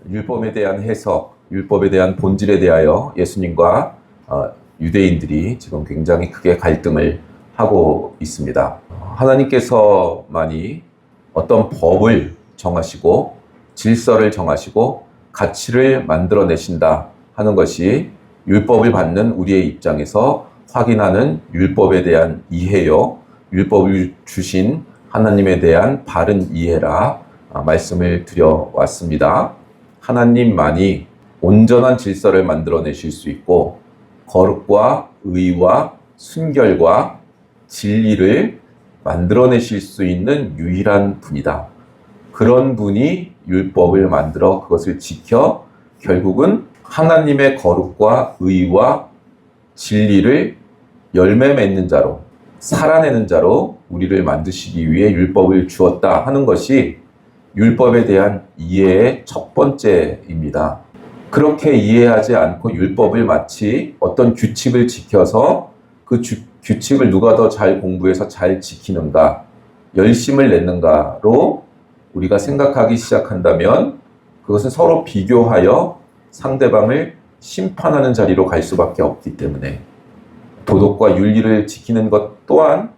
율법에 대한 해석, 율법에 대한 본질에 대하여 예수님과 유대인들이 지금 굉장히 크게 갈등을 하고 있습니다. 하나님께서만이 어떤 법을 정하시고 질서를 정하시고 가치를 만들어내신다 하는 것이 율법을 받는 우리의 입장에서 확인하는 율법에 대한 이해요. 율법을 주신 하나님에 대한 바른 이해라 말씀을 드려왔습니다. 하나님만이 온전한 질서를 만들어내실 수 있고 거룩과 의와 순결과 진리를 만들어내실 수 있는 유일한 분이다. 그런 분이 율법을 만들어 그것을 지켜 결국은 하나님의 거룩과 의와 진리를 열매 맺는 자로, 살아내는 자로 우리를 만드시기 위해 율법을 주었다 하는 것이 율법에 대한 이해의 첫 번째입니다. 그렇게 이해하지 않고 율법을 마치 어떤 규칙을 지켜서 그 규칙을 누가 더 잘 공부해서 잘 지키는가, 열심을 냈는가로 우리가 생각하기 시작한다면 그것은 서로 비교하여 상대방을 심판하는 자리로 갈 수밖에 없기 때문에 도덕과 윤리를 지키는 것 또한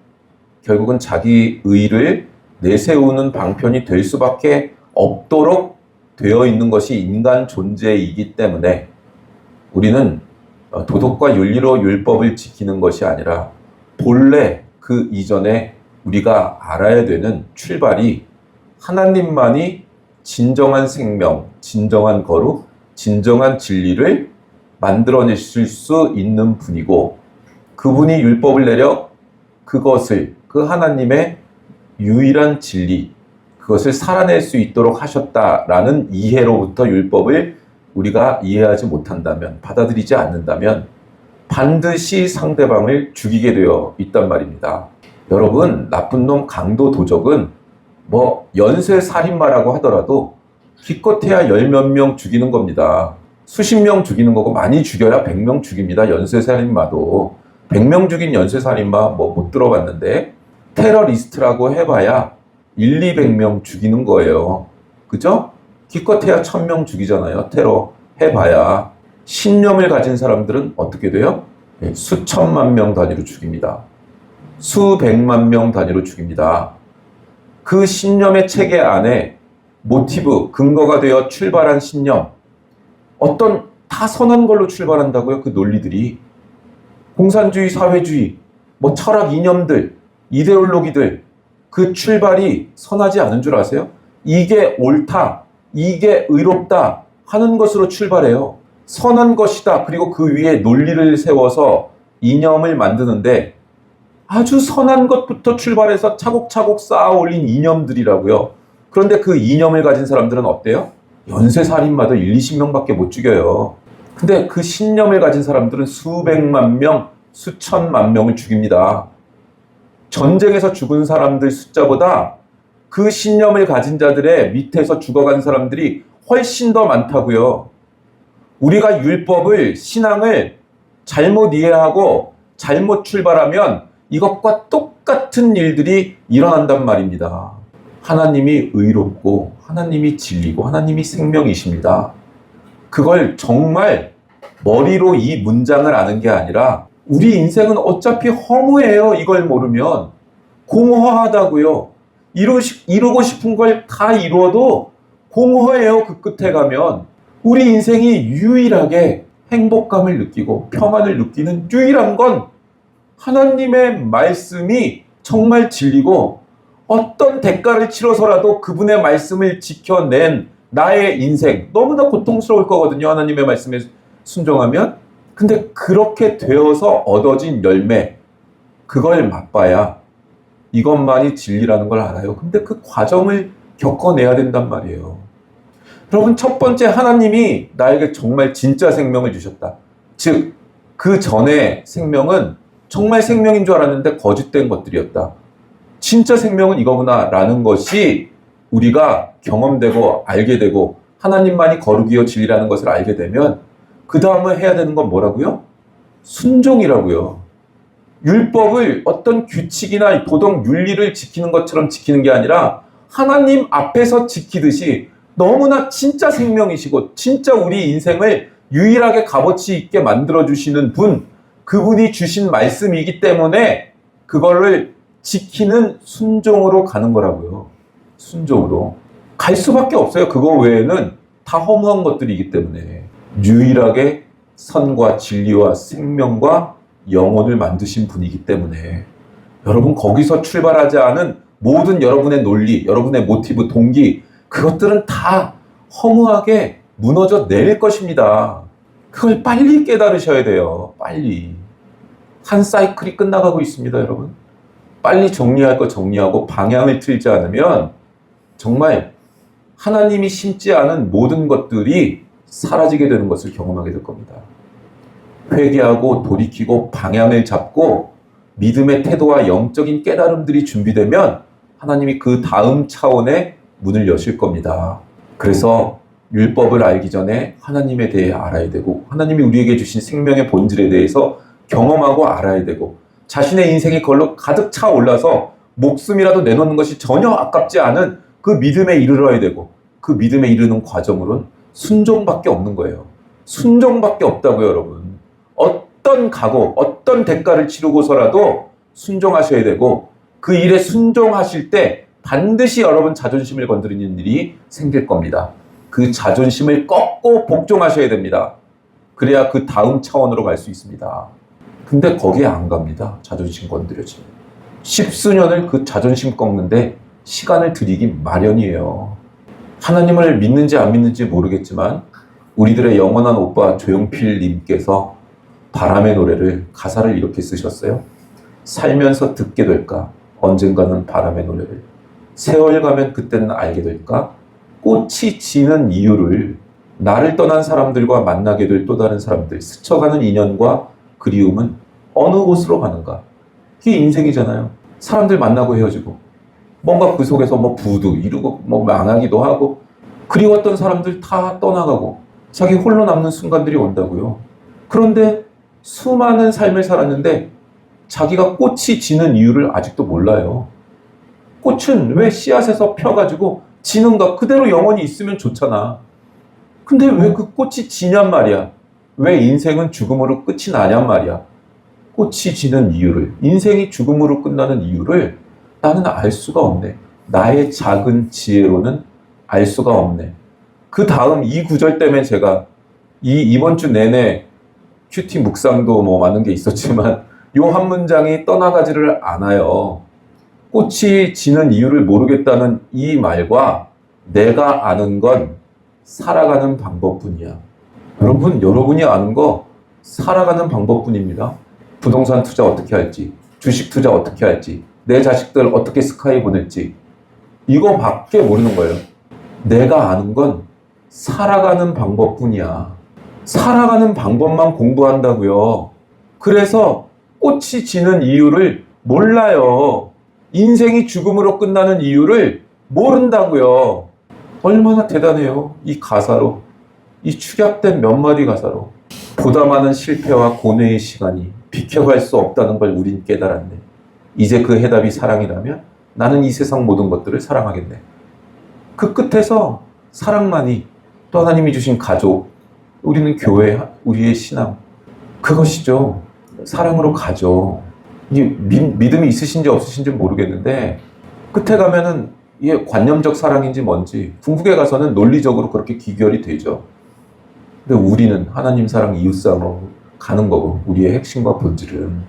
결국은 자기 의를 내세우는 방편이 될 수밖에 없도록 되어 있는 것이 인간 존재이기 때문에 우리는 도덕과 윤리로 율법을 지키는 것이 아니라 본래 그 이전에 우리가 알아야 되는 출발이 하나님만이 진정한 생명, 진정한 거룩, 진정한 진리를 만들어내실 수 있는 분이고 그분이 율법을 내려 그것을 그 하나님의 유일한 진리, 그것을 살아낼 수 있도록 하셨다라는 이해로부터 율법을 우리가 이해하지 못한다면, 받아들이지 않는다면 반드시 상대방을 죽이게 되어 있단 말입니다. 여러분, 나쁜 놈 강도 도적은 연쇄살인마라고 하더라도 기껏해야 열 몇 명 죽이는 겁니다. 수십 명 죽이는 거고 많이 죽여야 100명 죽입니다. 연쇄살인마도. 100명 죽인 연쇄살인마 못 들어봤는데 테러리스트라고 해봐야 1, 200명 죽이는 거예요. 그죠? 기껏해야 1000명 죽이잖아요. 테러 해봐야. 신념을 가진 사람들은 어떻게 돼요? 수천만 명 단위로 죽입니다. 수백만 명 단위로 죽입니다. 그 신념의 체계 안에 모티브, 근거가 되어 출발한 신념, 다 선한 걸로 출발한다고요. 그 논리들이. 공산주의, 사회주의, 철학 이념들, 이데올로기들, 그 출발이 선하지 않은 줄 아세요? 이게 옳다, 이게 의롭다 하는 것으로 출발해요. 선한 것이다. 그리고 그 위에 논리를 세워서 이념을 만드는데 아주 선한 것부터 출발해서 차곡차곡 쌓아 올린 이념들이라고요. 그런데 그 이념을 가진 사람들은 어때요? 연쇄살인마도 1, 20명밖에 못 죽여요. 근데 그 신념을 가진 사람들은 수백만 명, 수천만 명을 죽입니다. 전쟁에서 죽은 사람들 숫자보다 그 신념을 가진 자들의 밑에서 죽어간 사람들이 훨씬 더 많다고요. 우리가 율법을, 신앙을 잘못 이해하고 잘못 출발하면 이것과 똑같은 일들이 일어난단 말입니다. 하나님이 의롭고 하나님이 진리고 하나님이 생명이십니다. 그걸 정말 머리로 이 문장을 아는 게 아니라 우리 인생은 어차피 허무해요. 이걸 모르면. 공허하다고요. 이루고 싶은 걸 다 이루어도 공허해요. 그 끝에 가면. 우리 인생이 유일하게 행복감을 느끼고 평안을 느끼는 유일한 건 하나님의 말씀이 정말 진리고 어떤 대가를 치러서라도 그분의 말씀을 지켜낸 나의 인생 너무나 고통스러울 거거든요. 하나님의 말씀에 순종하면. 근데 그렇게 되어서 얻어진 열매, 그걸 맛봐야 이것만이 진리라는 걸 알아요. 근데 그 과정을 겪어내야 된단 말이에요. 여러분, 첫 번째, 하나님이 나에게 정말 진짜 생명을 주셨다. 즉, 그 전에 생명은 정말 생명인 줄 알았는데 거짓된 것들이었다. 진짜 생명은 이거구나 라는 것이 우리가 경험되고 알게 되고 하나님만이 거룩이요 진리라는 것을 알게 되면 그 다음에 해야 되는 건 뭐라고요? 순종이라고요. 율법을 어떤 규칙이나 도덕 윤리를 지키는 것처럼 지키는 게 아니라 하나님 앞에서 지키듯이 너무나 진짜 생명이시고 진짜 우리 인생을 유일하게 값어치 있게 만들어주시는 분, 그분이 주신 말씀이기 때문에 그거를 지키는 순종으로 가는 거라고요. 순종으로. 갈 수밖에 없어요. 그거 외에는 다 허무한 것들이기 때문에. 유일하게 선과 진리와 생명과 영혼을 만드신 분이기 때문에 여러분 거기서 출발하지 않은 모든 여러분의 논리, 여러분의 모티브, 동기 그것들은 다 허무하게 무너져 내릴 것입니다. 그걸 빨리 깨달으셔야 돼요. 빨리. 한 사이클이 끝나가고 있습니다, 여러분. 빨리 정리할 거 정리하고 방향을 틀지 않으면 정말 하나님이 심지 않은 모든 것들이 사라지게 되는 것을 경험하게 될 겁니다. 회개하고 돌이키고 방향을 잡고 믿음의 태도와 영적인 깨달음들이 준비되면 하나님이 그 다음 차원의 문을 여실 겁니다. 그래서 율법을 알기 전에 하나님에 대해 알아야 되고 하나님이 우리에게 주신 생명의 본질에 대해서 경험하고 알아야 되고 자신의 인생이 그걸로 가득 차 올라서 목숨이라도 내놓는 것이 전혀 아깝지 않은 그 믿음에 이르러야 되고 그 믿음에 이르는 과정으로는 순종밖에 없는 거예요. 순종밖에 없다고요, 여러분. 어떤 각오, 어떤 대가를 치르고서라도 순종하셔야 되고 그 일에 순종하실 때 반드시 여러분 자존심을 건드리는 일이 생길 겁니다. 그 자존심을 꺾고 복종하셔야 됩니다. 그래야 그 다음 차원으로 갈 수 있습니다. 근데 거기에 안 갑니다. 자존심 건드려지면. 십수년을 그 자존심 꺾는데 시간을 들이기 마련이에요. 하나님을 믿는지 안 믿는지 모르겠지만 우리들의 영원한 오빠 조용필 님께서 바람의 노래를 가사를 이렇게 쓰셨어요. 살면서 듣게 될까? 언젠가는 바람의 노래를. 세월 가면 그때는 알게 될까? 꽃이 지는 이유를 나를 떠난 사람들과 만나게 될 또 다른 사람들, 스쳐가는 인연과 그리움은 어느 곳으로 가는가? 그게 인생이잖아요. 사람들 만나고 헤어지고 뭔가 그 속에서 뭐 부도 이루고 뭐 망하기도 하고 그리웠던 사람들 다 떠나가고 자기 홀로 남는 순간들이 온다고요. 그런데 수많은 삶을 살았는데 자기가 꽃이 지는 이유를 아직도 몰라요. 꽃은 왜 씨앗에서 펴가지고 지는가? 그대로 영원히 있으면 좋잖아. 근데 왜 그 꽃이 지냔 말이야. 왜 인생은 죽음으로 끝이 나냔 말이야. 꽃이 지는 이유를, 인생이 죽음으로 끝나는 이유를 나는 알 수가 없네. 나의 작은 지혜로는 알 수가 없네. 그 다음 이 구절 때문에 제가 이번 주 내내 큐티 묵상도 뭐 많은 게 있었지만 요 한 문장이 떠나가지를 않아요. 꽃이 지는 이유를 모르겠다는 이 말과 내가 아는 건 살아가는 방법뿐이야. 여러분, 여러분이 아는 거 살아가는 방법뿐입니다. 부동산 투자 어떻게 할지, 주식 투자 어떻게 할지, 내 자식들 어떻게 스카이 보낼지 이거밖에 모르는 거예요. 내가 아는 건 살아가는 방법뿐이야. 살아가는 방법만 공부한다고요. 그래서 꽃이 지는 이유를 몰라요. 인생이 죽음으로 끝나는 이유를 모른다고요. 얼마나 대단해요. 이 가사로. 이 축약된 몇 마디 가사로. 보다 많은 실패와 고뇌의 시간이 비켜갈 수 없다는 걸 우린 깨달았네. 이제 그 해답이 사랑이라면 나는 이 세상 모든 것들을 사랑하겠네. 그 끝에서 사랑만이 또 하나님이 주신 가족, 우리는 교회, 우리의 신앙 그것이죠. 사랑으로 가죠. 이게 믿음이 있으신지 없으신지 모르겠는데 끝에 가면은 이게 관념적 사랑인지 뭔지 궁극에 가서는 논리적으로 그렇게 귀결이 되죠. 근데 우리는 하나님 사랑, 이웃 사랑으로 가는 거고 우리의 핵심과 본질은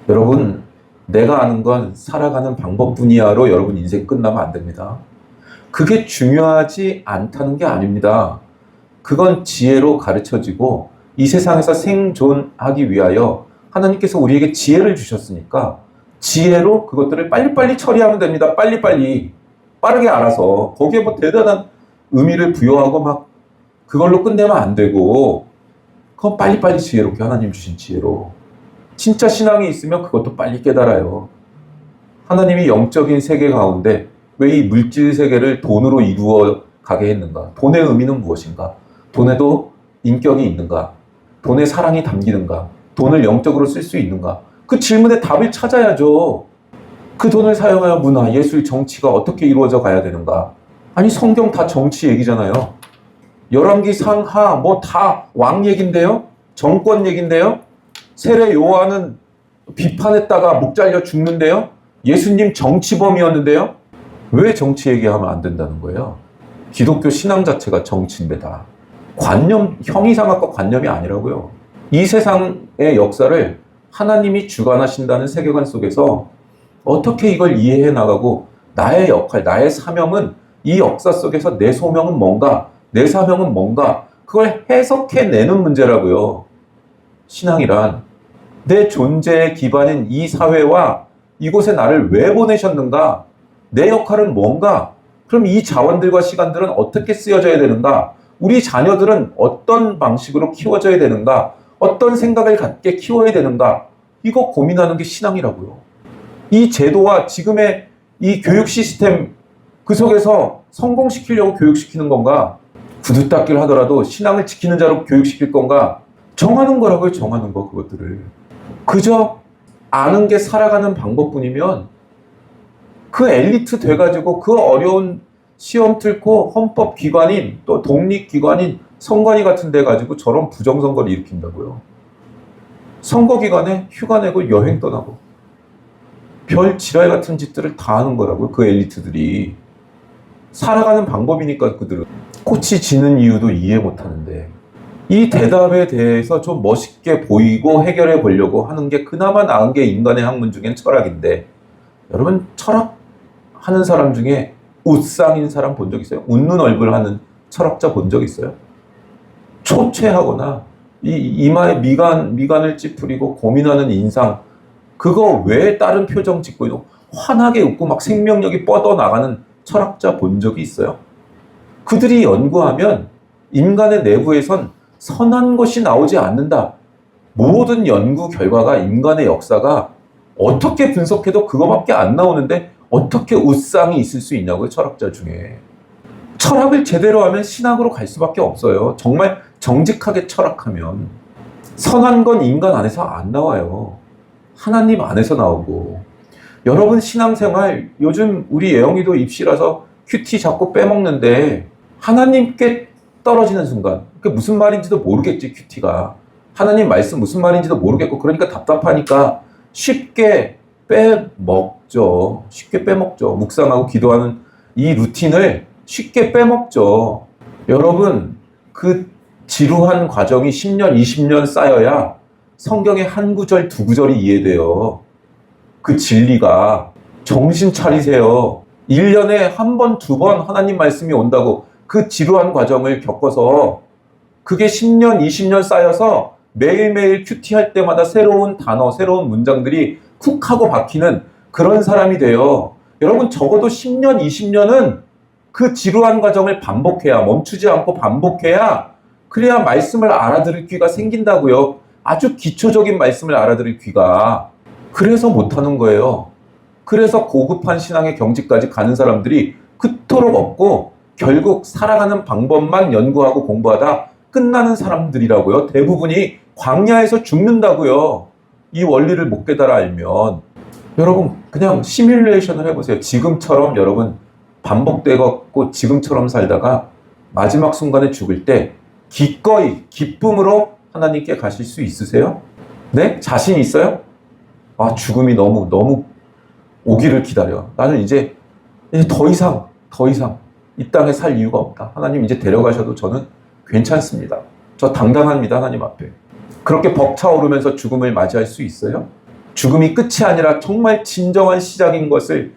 여러분 내가 아는 건 살아가는 방법뿐이야로 여러분 인생 끝나면 안 됩니다. 그게 중요하지 않다는 게 아닙니다. 그건 지혜로 가르쳐지고 이 세상에서 생존하기 위하여 하나님께서 우리에게 지혜를 주셨으니까 지혜로 그것들을 빨리빨리 처리하면 됩니다. 빨리빨리. 빠르게 알아서. 거기에 뭐 대단한 의미를 부여하고 막 그걸로 끝내면 안 되고 그건 빨리빨리 지혜롭게 하나님 주신 지혜로. 진짜 신앙이 있으면 그것도 빨리 깨달아요. 하나님이 영적인 세계 가운데 왜 이 물질 세계를 돈으로 이루어 가게 했는가? 돈의 의미는 무엇인가? 돈에도 인격이 있는가? 돈에 사랑이 담기는가? 돈을 영적으로 쓸 수 있는가? 그 질문에 답을 찾아야죠. 그 돈을 사용하여 문화, 예술, 정치가 어떻게 이루어져 가야 되는가? 아니 성경 다 정치 얘기잖아요. 열왕기 상하 뭐 다 왕 얘긴데요. 정권 얘긴데요. 세례 요한은 비판했다가 목 잘려 죽는데요. 예수님 정치범이었는데요. 왜 정치 얘기하면 안 된다는 거예요? 기독교 신앙 자체가 정치인데다. 관념, 형이상학과 관념이 아니라고요. 이 세상의 역사를 하나님이 주관하신다는 세계관 속에서 어떻게 이걸 이해해 나가고 나의 역할, 나의 사명은 이 역사 속에서 내 소명은 뭔가, 내 사명은 뭔가 그걸 해석해내는 문제라고요. 신앙이란 내 존재의 기반인 이 사회와 이곳에 나를 왜 보내셨는가, 내 역할은 뭔가, 그럼 이 자원들과 시간들은 어떻게 쓰여져야 되는가, 우리 자녀들은 어떤 방식으로 키워져야 되는가, 어떤 생각을 갖게 키워야 되는가, 이거 고민하는 게 신앙이라고요. 이 제도와 지금의 이 교육 시스템 그 속에서 성공시키려고 교육시키는 건가, 구두 닦기를 하더라도 신앙을 지키는 자로 교육시킬 건가, 정하는 거라고요. 정하는 거. 그것들을 그저 아는 게 살아가는 방법뿐이면 그 엘리트 돼가지고 그 어려운 시험 뚫고 헌법기관인 또 독립기관인 선관위 같은 데 가지고 저런 부정선거를 일으킨다고요. 선거 기간에 휴가 내고 여행 떠나고 별 지랄 같은 짓들을 다 하는 거라고요. 그 엘리트들이. 살아가는 방법이니까 그들은. 꽃이 지는 이유도 이해 못하는데 이 대답에 대해서 좀 멋있게 보이고 해결해 보려고 하는 게 그나마 나은 게 인간의 학문 중엔 철학인데, 여러분 철학 하는 사람 중에 웃상인 사람 본 적 있어요? 웃는 얼굴 하는 철학자 본 적 있어요? 초췌하거나 이 이마에 미간을 찌푸리고 고민하는 인상, 그거 왜 다른 표정 짓고 있고 환하게 웃고 막 생명력이 뻗어나가는 철학자 본 적이 있어요? 그들이 연구하면 인간의 내부에선 선한 것이 나오지 않는다. 모든 연구 결과가 인간의 역사가 어떻게 분석해도 그거밖에 안 나오는데 어떻게 웃상이 있을 수 있냐고요, 철학자 중에. 철학을 제대로 하면 신학으로 갈 수밖에 없어요. 정말 정직하게 철학하면. 선한 건 인간 안에서 안 나와요. 하나님 안에서 나오고. 여러분 신앙생활, 요즘 우리 예영이도 입시라서 큐티 자꾸 빼먹는데 하나님께 떨어지는 순간, 그게 무슨 말인지도 모르겠지. 큐티가 하나님 말씀 무슨 말인지도 모르겠고, 그러니까 답답하니까 쉽게 빼먹죠. 쉽게 빼먹죠. 묵상하고 기도하는 이 루틴을 쉽게 빼먹죠. 여러분 그 지루한 과정이 10년 20년 쌓여야 성경의 한 구절 두 구절이 이해돼요. 그 진리가. 정신 차리세요. 1년에 한 번, 두 번 하나님 말씀이 온다고 그 지루한 과정을 겪어서 그게 10년, 20년 쌓여서 매일매일 큐티할 때마다 새로운 단어, 새로운 문장들이 쿡 하고 박히는 그런 사람이 돼요. 여러분 적어도 10년, 20년은 그 지루한 과정을 반복해야, 멈추지 않고 반복해야, 그래야 말씀을 알아들을 귀가 생긴다고요. 아주 기초적인 말씀을 알아들을 귀가. 그래서 못하는 거예요. 그래서 고급한 신앙의 경지까지 가는 사람들이 그토록 없고 결국 살아가는 방법만 연구하고 공부하다 끝나는 사람들이라고요. 대부분이 광야에서 죽는다고요. 이 원리를 못 깨달아 알면. 여러분 그냥 시뮬레이션을 해보세요. 지금처럼 여러분 반복되고 지금처럼 살다가 마지막 순간에 죽을 때 기꺼이 기쁨으로 하나님께 가실 수 있으세요? 네? 자신 있어요? 아, 죽음이 너무 오기를 기다려. 나는 이제 더 이상 이 땅에 살 이유가 없다. 하나님 이제 데려가셔도 저는 괜찮습니다. 저 당당합니다. 하나님 앞에. 그렇게 벅차오르면서 죽음을 맞이할 수 있어요? 죽음이 끝이 아니라 정말 진정한 시작인 것을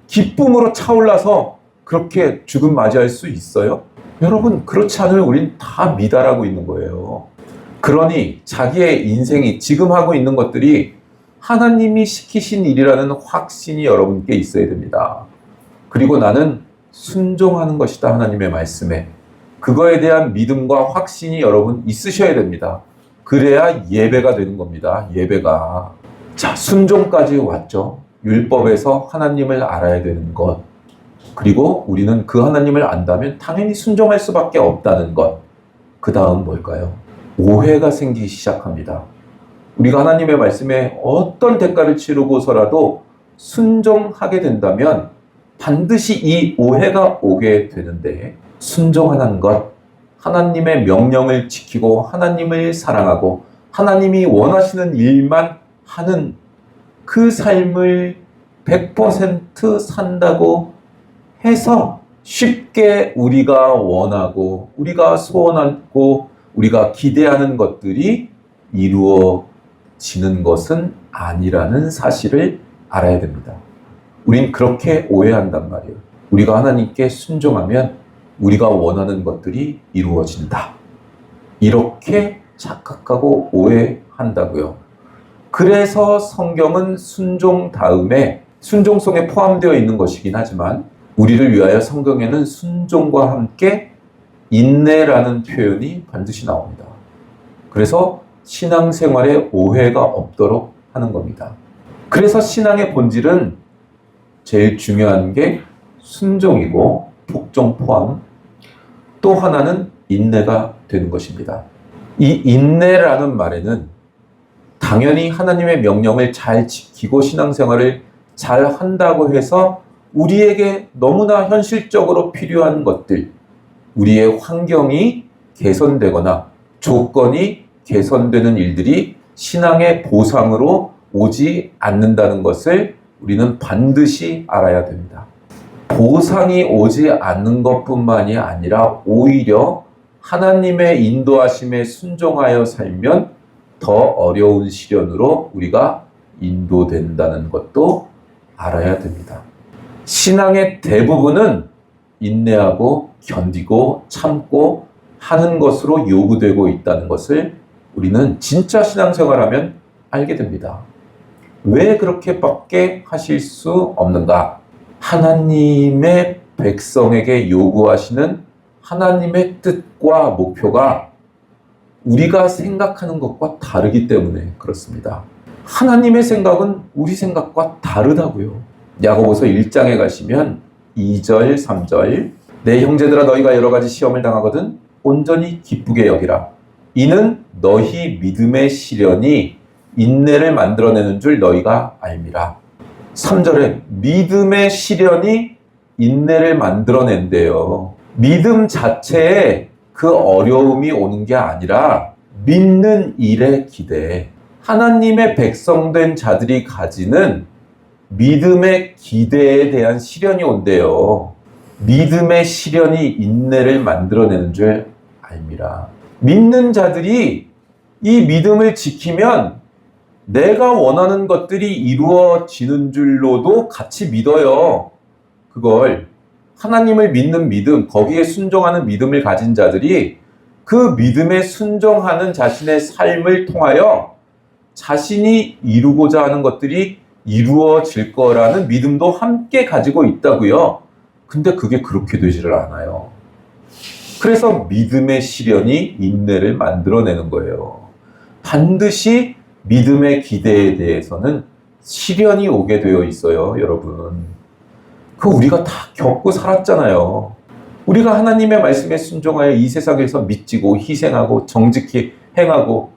기쁨으로 차올라서 그렇게 죽음 맞이할 수 있어요? 여러분 그렇지 않으면 우린 다 미달하고 있는 거예요. 그러니 자기의 인생이 지금 하고 있는 것들이 하나님이 시키신 일이라는 확신이 여러분께 있어야 됩니다. 그리고 나는 순종하는 것이다. 하나님의 말씀에. 그거에 대한 믿음과 확신이 여러분 있으셔야 됩니다. 그래야 예배가 되는 겁니다. 예배가. 자, 순종까지 왔죠. 율법에서 하나님을 알아야 되는 것. 그리고 우리는 그 하나님을 안다면 당연히 순종할 수밖에 없다는 것. 그 다음 뭘까요? 오해가 생기기 시작합니다. 우리가 하나님의 말씀에 어떤 대가를 치르고서라도 순종하게 된다면 반드시 이 오해가 오게 되는데, 순종하는 것, 하나님의 명령을 지키고 하나님을 사랑하고 하나님이 원하시는 일만 하는 그 삶을 100% 산다고 해서 쉽게 우리가 원하고 우리가 소원하고 우리가 기대하는 것들이 이루어지는 것은 아니라는 사실을 알아야 됩니다. 우린 그렇게 오해한단 말이에요. 우리가 하나님께 순종하면 우리가 원하는 것들이 이루어진다. 이렇게 착각하고 오해한다고요. 그래서 성경은 순종 다음에 순종성에 포함되어 있는 것이긴 하지만 우리를 위하여 성경에는 순종과 함께 인내라는 표현이 반드시 나옵니다. 그래서 신앙생활에 오해가 없도록 하는 겁니다. 그래서 신앙의 본질은 제일 중요한 게 순종이고 복종 포함, 또 하나는 인내가 되는 것입니다. 이 인내라는 말에는 당연히 하나님의 명령을 잘 지키고 신앙생활을 잘 한다고 해서 우리에게 너무나 현실적으로 필요한 것들, 우리의 환경이 개선되거나 조건이 개선되는 일들이 신앙의 보상으로 오지 않는다는 것을 우리는 반드시 알아야 됩니다. 보상이 오지 않는 것뿐만이 아니라 오히려 하나님의 인도하심에 순종하여 살면 더 어려운 시련으로 우리가 인도된다는 것도 알아야 됩니다. 신앙의 대부분은 인내하고 견디고 참고 하는 것으로 요구되고 있다는 것을 우리는 진짜 신앙생활하면 알게 됩니다. 왜 그렇게밖에 하실 수 없는가? 하나님의 백성에게 요구하시는 하나님의 뜻과 목표가 우리가 생각하는 것과 다르기 때문에 그렇습니다. 하나님의 생각은 우리 생각과 다르다고요. 야고보서 1장에 가시면 2절, 3절 내 형제들아 너희가 여러 가지 시험을 당하거든 온전히 기쁘게 여기라. 이는 너희 믿음의 시련이 인내를 만들어내는 줄 너희가 알미라. 3절에 믿음의 시련이 인내를 만들어낸대요. 믿음 자체에 그 어려움이 오는 게 아니라 믿는 일에 기대. 하나님의 백성된 자들이 가지는 믿음의 기대에 대한 시련이 온대요. 믿음의 시련이 인내를 만들어내는 줄 알미라. 믿는 자들이 이 믿음을 지키면 내가 원하는 것들이 이루어지는 줄로도 같이 믿어요. 그걸 하나님을 믿는 믿음, 거기에 순종하는 믿음을 가진 자들이 그 믿음에 순종하는 자신의 삶을 통하여 자신이 이루고자 하는 것들이 이루어질 거라는 믿음도 함께 가지고 있다고요. 근데 그게 그렇게 되지를 않아요. 그래서 믿음의 시련이 인내를 만들어내는 거예요. 반드시 믿음의 기대에 대해서는 시련이 오게 되어 있어요, 여러분. 그거 우리가 다 겪고 살았잖아요. 우리가 하나님의 말씀에 순종하여 이 세상에서 믿지고 희생하고 정직히 행하고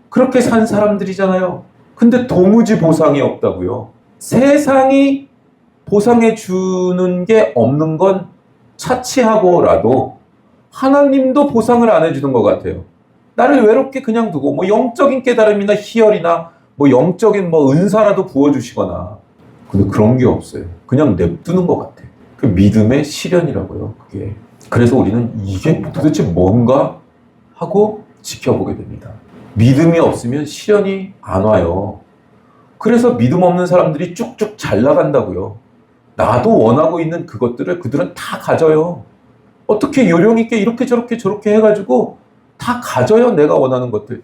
그렇게 산 사람들이잖아요. 근데 도무지 보상이 없다고요. 세상이 보상해 주는 게 없는 건 차치하고라도 하나님도 보상을 안 해주는 것 같아요. 나를 외롭게 그냥 두고 뭐 영적인 깨달음이나 희열이나 뭐 영적인 뭐 은사라도 부어주시거나 근데 그런 게 없어요. 그냥 냅두는 것 같아. 그 믿음의 시련이라고요, 그게. 그래서 우리는 이게 도대체 뭔가 하고 지켜보게 됩니다. 믿음이 없으면 시련이 안 와요. 그래서 믿음 없는 사람들이 쭉쭉 잘 나간다고요. 나도 원하고 있는 그것들을 그들은 다 가져요. 어떻게 요령 있게 이렇게 저렇게 해가지고 다 가져요, 내가 원하는 것들.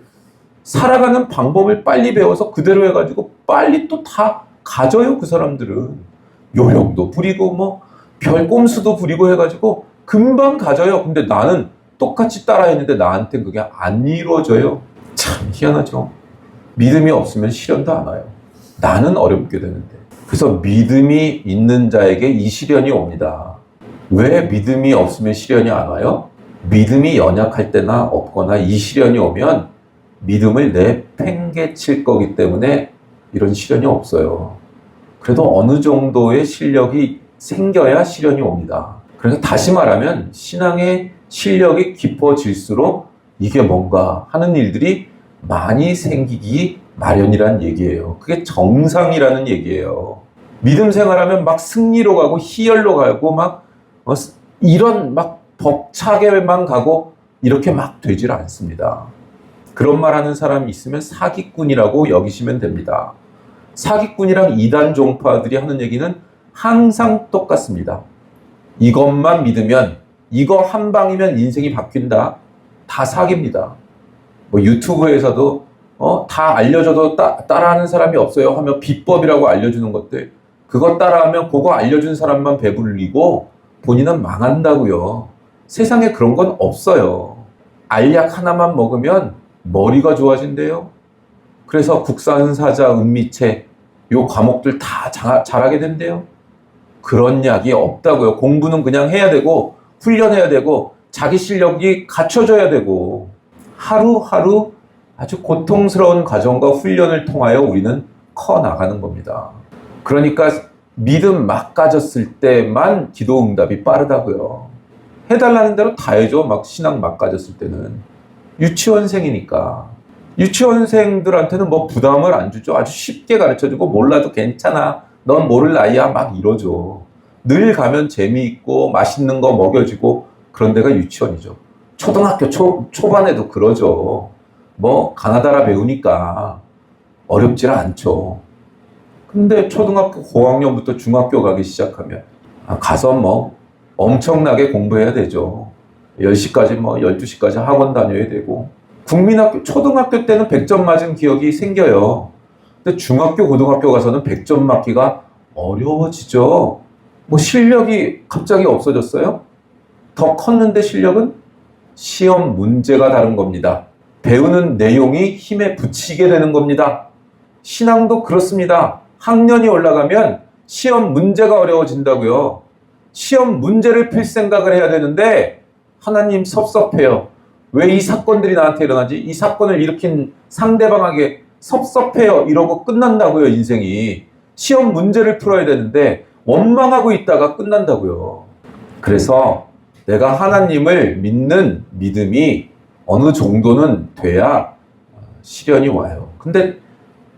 살아가는 방법을 빨리 배워서 그대로 해가지고 빨리 또 다 가져요, 그 사람들은. 요령도 부리고 뭐 별 꼼수도 부리고 해가지고 금방 가져요. 근데 나는 똑같이 따라했는데 나한텐 그게 안 이루어져요. 참 희한하죠. 믿음이 없으면 시련도 안 와요. 나는 어렵게 되는데. 그래서 믿음이 있는 자에게 이 시련이 옵니다. 왜 믿음이 없으면 시련이 안 와요? 믿음이 연약할 때나 없거나 이 시련이 오면 믿음을 내팽개칠 거기 때문에 이런 시련이 없어요. 그래도 어느 정도의 실력이 생겨야 시련이 옵니다. 그래서 다시 말하면 신앙의 실력이 깊어질수록 이게 뭔가 하는 일들이 많이 생기기 마련이란 얘기예요. 그게 정상이라는 얘기예요. 믿음 생활하면 막 승리로 가고 희열로 가고 막 이런 막 벅차게만 가고 이렇게 막 되질 않습니다. 그런 말 하는 사람이 있으면 사기꾼이라고 여기시면 됩니다. 사기꾼이랑 이단 종파들이 하는 얘기는 항상 똑같습니다. 이것만 믿으면, 이거 한 방이면 인생이 바뀐다. 다 사기입니다. 뭐 유튜브에서도 다 알려줘도 따라하는 사람이 없어요 하며 비법이라고 알려주는 것들, 그거 따라하면 그거 알려준 사람만 배불리고 본인은 망한다고요. 세상에 그런 건 없어요. 알약 하나만 먹으면 머리가 좋아진대요. 그래서 국산사자, 은미채 요 과목들 다 잘하게 된대요. 그런 약이 없다고요. 공부는 그냥 해야 되고 훈련해야 되고 자기 실력이 갖춰져야 되고 하루하루 아주 고통스러운 과정과 훈련을 통하여 우리는 커 나가는 겁니다. 그러니까 믿음 막 가졌을 때만 기도 응답이 빠르다고요. 해달라는 대로 다 해줘. 막 신앙 막 가졌을 때는. 유치원생이니까. 유치원생들한테는 뭐 부담을 안 주죠. 아주 쉽게 가르쳐주고 몰라도 괜찮아. 넌 모를 나이야. 막 이러죠. 늘 가면 재미있고 맛있는 거 먹여주고 그런 데가 유치원이죠. 초등학교 초반에도 그러죠. 뭐 가나다라 배우니까 어렵지 않죠. 근데 초등학교 고학년부터 중학교 가기 시작하면 가서 뭐 엄청나게 공부해야 되죠. 10시까지 뭐 12시까지 학원 다녀야 되고 국민학교 초등학교 때는 100점 맞은 기억이 생겨요. 근데 중학교 고등학교 가서는 100점 맞기가 어려워지죠. 뭐 실력이 갑자기 없어졌어요? 더 컸는데 실력은? 시험 문제가 다른 겁니다. 배우는 내용이 힘에 부치게 되는 겁니다. 신앙도 그렇습니다. 학년이 올라가면 시험 문제가 어려워진다고요. 시험 문제를 풀 생각을 해야 되는데 하나님 섭섭해요. 왜 이 사건들이 나한테 일어나지? 이 사건을 일으킨 상대방에게 섭섭해요. 이러고 끝난다고요, 인생이. 시험 문제를 풀어야 되는데 원망하고 있다가 끝난다고요. 그래서 내가 하나님을 믿는 믿음이 어느 정도는 돼야 시련이 와요. 근데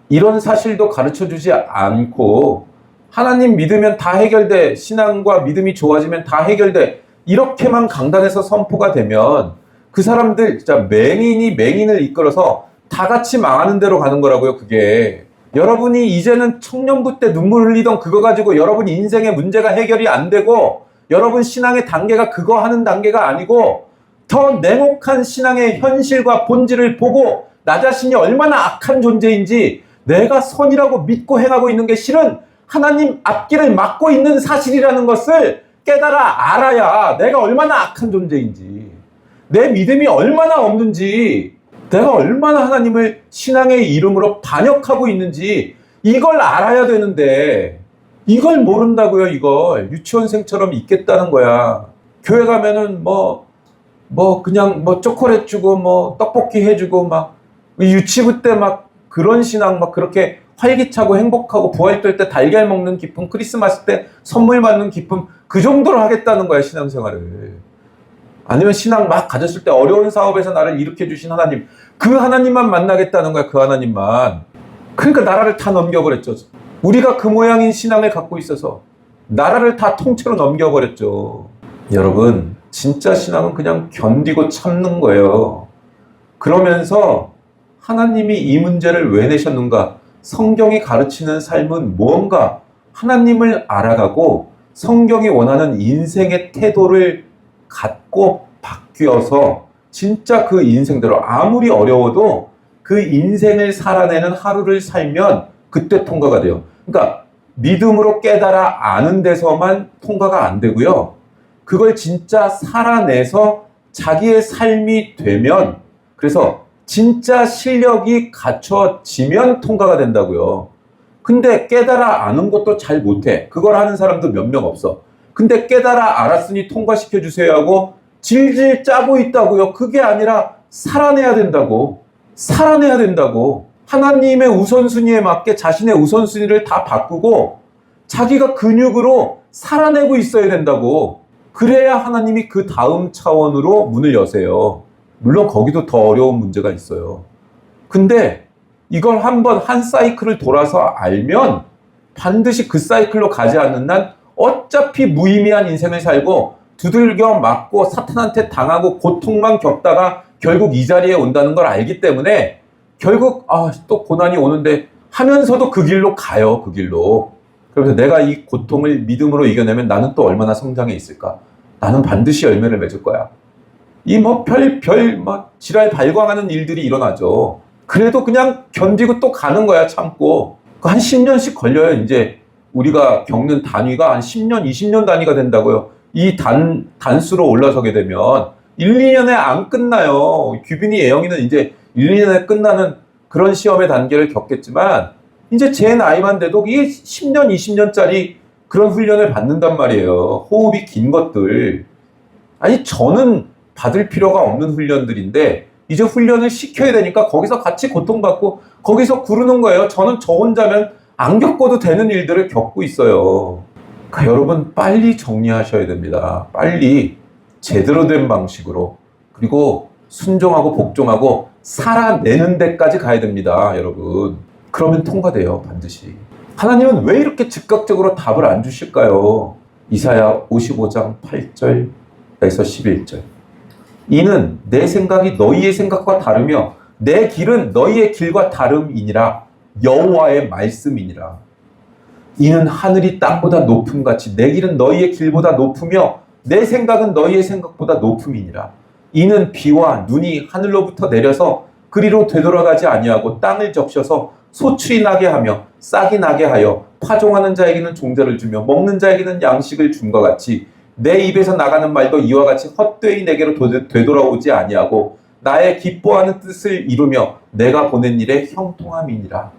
이런 사실도 가르쳐주지 않고 하나님 믿으면 다 해결돼, 신앙과 믿음이 좋아지면 다 해결돼, 이렇게만 강단에서 선포가 되면 그 사람들 진짜 맹인이 맹인을 이끌어서 다 같이 망하는 대로 가는 거라고요. 그게 여러분이 이제는 청년부 때 눈물 흘리던 그거 가지고 여러분 인생의 문제가 해결이 안 되고 여러분 신앙의 단계가 그거 하는 단계가 아니고 더 냉혹한 신앙의 현실과 본질을 보고 나 자신이 얼마나 악한 존재인지, 내가 선이라고 믿고 행하고 있는 게 실은 하나님 앞길을 막고 있는 사실이라는 것을 깨달아 알아야 내가 얼마나 악한 존재인지, 내 믿음이 얼마나 없는지, 내가 얼마나 하나님을 신앙의 이름으로 반역하고 있는지 이걸 알아야 되는데 이걸 모른다고요. 이걸 유치원생처럼 있겠다는 거야. 교회 가면은 그냥 초콜릿 주고 떡볶이 해주고 막 유치부 때 막 그런 신앙 막 그렇게 활기차고 행복하고 부활절 때 달걀 먹는 기쁨, 크리스마스 때 선물 받는 기쁨, 그 정도로 하겠다는 거야, 신앙생활을. 아니면 신앙 막 가졌을 때 어려운 사업에서 나를 일으켜 주신 하나님, 그 하나님만 만나겠다는 거야, 그 하나님만. 그러니까 나라를 다 넘겨버렸죠. 우리가 그 모양인 신앙을 갖고 있어서 나라를 다 통째로 넘겨버렸죠. 여러분, 진짜 신앙은 그냥 견디고 참는 거예요. 그러면서 하나님이 이 문제를 왜 내셨는가? 성경이 가르치는 삶은 무언가 하나님을 알아가고 성경이 원하는 인생의 태도를 갖고 바뀌어서 진짜 그 인생대로 아무리 어려워도 그 인생을 살아내는 하루를 살면 그때 통과가 돼요. 그러니까 믿음으로 깨달아 아는 데서만 통과가 안 되고요. 그걸 진짜 살아내서 자기의 삶이 되면, 그래서 진짜 실력이 갖춰지면 통과가 된다고요. 근데 깨달아 아는 것도 잘 못해. 그걸 하는 사람도 몇 명 없어. 근데 깨달아 알았으니 통과시켜 주세요 하고 질질 짜고 있다고요. 그게 아니라 살아내야 된다고. 살아내야 된다고. 하나님의 우선순위에 맞게 자신의 우선순위를 다 바꾸고 자기가 근육으로 살아내고 있어야 된다고. 그래야 하나님이 그 다음 차원으로 문을 여세요. 물론 거기도 더 어려운 문제가 있어요. 근데 이걸 한번 한 사이클을 돌아서 알면 반드시 그 사이클로 가지 않는 한 어차피 무의미한 인생을 살고 두들겨 맞고 사탄한테 당하고 고통만 겪다가 결국 이 자리에 온다는 걸 알기 때문에 결국 또 고난이 오는데 하면서도 그 길로 가요. 그 길로. 그래서 내가 이 고통을 믿음으로 이겨내면 나는 또 얼마나 성장해 있을까? 나는 반드시 열매를 맺을 거야. 이 지랄 발광하는 일들이 일어나죠. 그래도 그냥 견디고 또 가는 거야, 참고. 한 10년씩 걸려요. 이제 우리가 겪는 단위가 한 10년, 20년 단위가 된다고요. 이 단수로 올라서게 되면 1, 2년에 안 끝나요. 규빈이 예영이는 이제 1, 2년에 끝나는 그런 시험의 단계를 겪겠지만 이제 제 나이만 돼도 이게 10년, 20년짜리 그런 훈련을 받는단 말이에요. 호흡이 긴 것들. 아니 저는 받을 필요가 없는 훈련들인데 이제 훈련을 시켜야 되니까 거기서 같이 고통받고 거기서 구르는 거예요. 저는 저 혼자면 안 겪어도 되는 일들을 겪고 있어요. 그러니까 여러분 빨리 정리하셔야 됩니다. 빨리 제대로 된 방식으로 그리고 순종하고 복종하고 살아내는 데까지 가야 됩니다. 여러분. 그러면 통과돼요. 반드시. 하나님은 왜 이렇게 즉각적으로 답을 안 주실까요? 이사야 55장 8절에서 11절. 이는 내 생각이 너희의 생각과 다르며 내 길은 너희의 길과 다름이니라. 여호와의 말씀이니라. 이는 하늘이 땅보다 높음같이 내 길은 너희의 길보다 높으며 내 생각은 너희의 생각보다 높음이니라. 이는 비와 눈이 하늘로부터 내려서 그리로 되돌아가지 아니하고 땅을 적셔서 소출이 나게 하며 싹이 나게 하여 파종하는 자에게는 종자를 주며 먹는 자에게는 양식을 줌과 같이 내 입에서 나가는 말도 이와 같이 헛되이 내게로 되돌아오지 아니하고 나의 기뻐하는 뜻을 이루며 내가 보낸 일에 형통함이니라.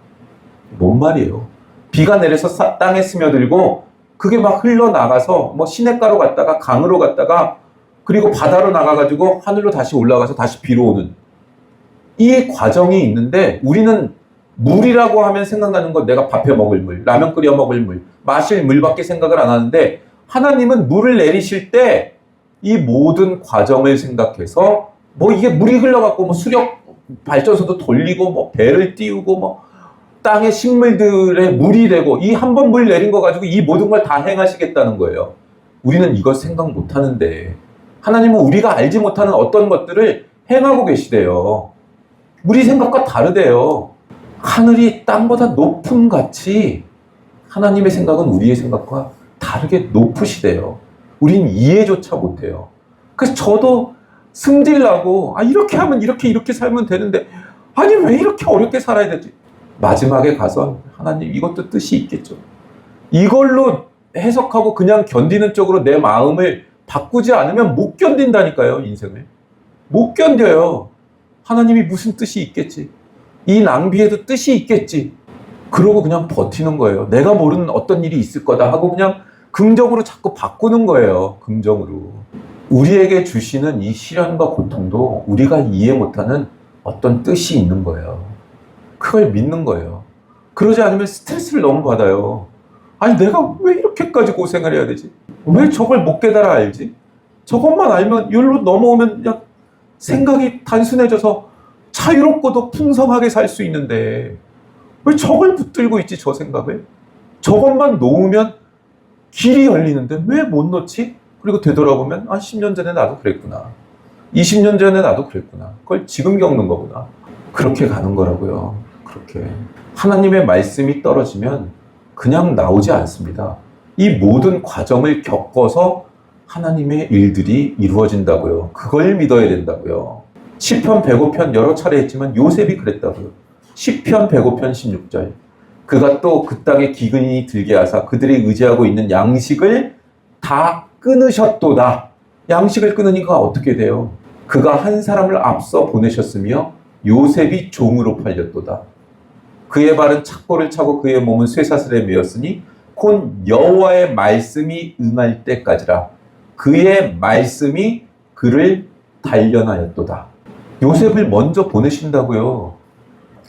뭔 말이에요? 비가 내려서 땅에 스며들고 그게 막 흘러나가서 시냇가로 갔다가 강으로 갔다가 그리고 바다로 나가가지고 하늘로 다시 올라가서 다시 비로 오는 이 과정이 있는데 우리는 물이라고 하면 생각나는 건 내가 밥해 먹을 물, 라면 끓여 먹을 물, 마실 물밖에 생각을 안 하는데 하나님은 물을 내리실 때 이 모든 과정을 생각해서 이게 물이 흘러갖고 수력 발전소도 돌리고 배를 띄우고 땅의 식물들의 물이 되고 이 한 번 물 내린 거 가지고 이 모든 걸 다 행하시겠다는 거예요. 우리는 이걸 생각 못 하는데 하나님은 우리가 알지 못하는 어떤 것들을 행하고 계시대요. 우리 생각과 다르대요. 하늘이 땅보다 높음 같이 하나님의 생각은 우리의 생각과 다르게 높으시대요. 우린 이해조차 못해요. 그래서 저도 승질나고 이렇게 하면 이렇게 살면 되는데 아니 왜 이렇게 어렵게 살아야 되지? 마지막에 가서 하나님 이것도 뜻이 있겠죠. 이걸로 해석하고 그냥 견디는 쪽으로 내 마음을 바꾸지 않으면 못 견딘다니까요. 인생을. 못 견뎌요. 하나님이 무슨 뜻이 있겠지. 이 낭비에도 뜻이 있겠지. 그러고 그냥 버티는 거예요. 내가 모르는 어떤 일이 있을 거다 하고 그냥 긍정으로 자꾸 바꾸는 거예요. 긍정으로. 우리에게 주시는 이 시련과 고통도 우리가 이해 못하는 어떤 뜻이 있는 거예요. 그걸 믿는 거예요. 그러지 않으면 스트레스를 너무 받아요. 아니 내가 왜 이렇게까지 고생을 해야 되지? 왜 저걸 못 깨달아 알지? 저것만 알면 여기로 넘어오면 그냥 생각이 단순해져서 자유롭고도 풍성하게 살 수 있는데 왜 저걸 붙들고 있지 저 생각을? 저것만 놓으면 길이 열리는데 왜 못 놓지? 그리고 되돌아보면 10년 전에 나도 그랬구나. 20년 전에 나도 그랬구나. 그걸 지금 겪는 거구나. 그렇게 가는 거라고요. 그렇게. 하나님의 말씀이 떨어지면 그냥 나오지 않습니다. 이 모든 과정을 겪어서 하나님의 일들이 이루어진다고요. 그걸 믿어야 된다고요. 시편 105편 여러 차례 했지만 요셉이 그랬다고요. 시편 105편 16절. 그가 또 그 땅에 기근이 들게 하사 그들이 의지하고 있는 양식을 다 끊으셨도다. 양식을 끊으니까 어떻게 돼요? 그가 한 사람을 앞서 보내셨으며 요셉이 종으로 팔렸도다. 그의 발은 착고를 차고 그의 몸은 쇠사슬에 매였으니 곧 여호와의 말씀이 응할 때까지라. 그의 말씀이 그를 단련하였도다. 요셉을 먼저 보내신다고요.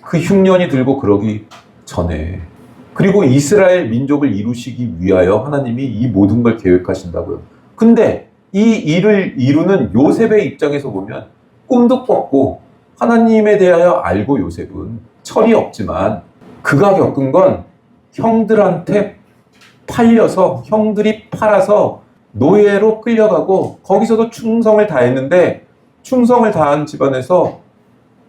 그 흉년이 들고 그러기 전에. 그리고 이스라엘 민족을 이루시기 위하여 하나님이 이 모든 걸 계획하신다고요. 근데 이 일을 이루는 요셉의 입장에서 보면 꿈도 꿨고 하나님에 대하여 알고 요셉은 철이 없지만 그가 겪은 건 형들한테 팔려서 형들이 팔아서 노예로 끌려가고 거기서도 충성을 다했는데 충성을 다한 집안에서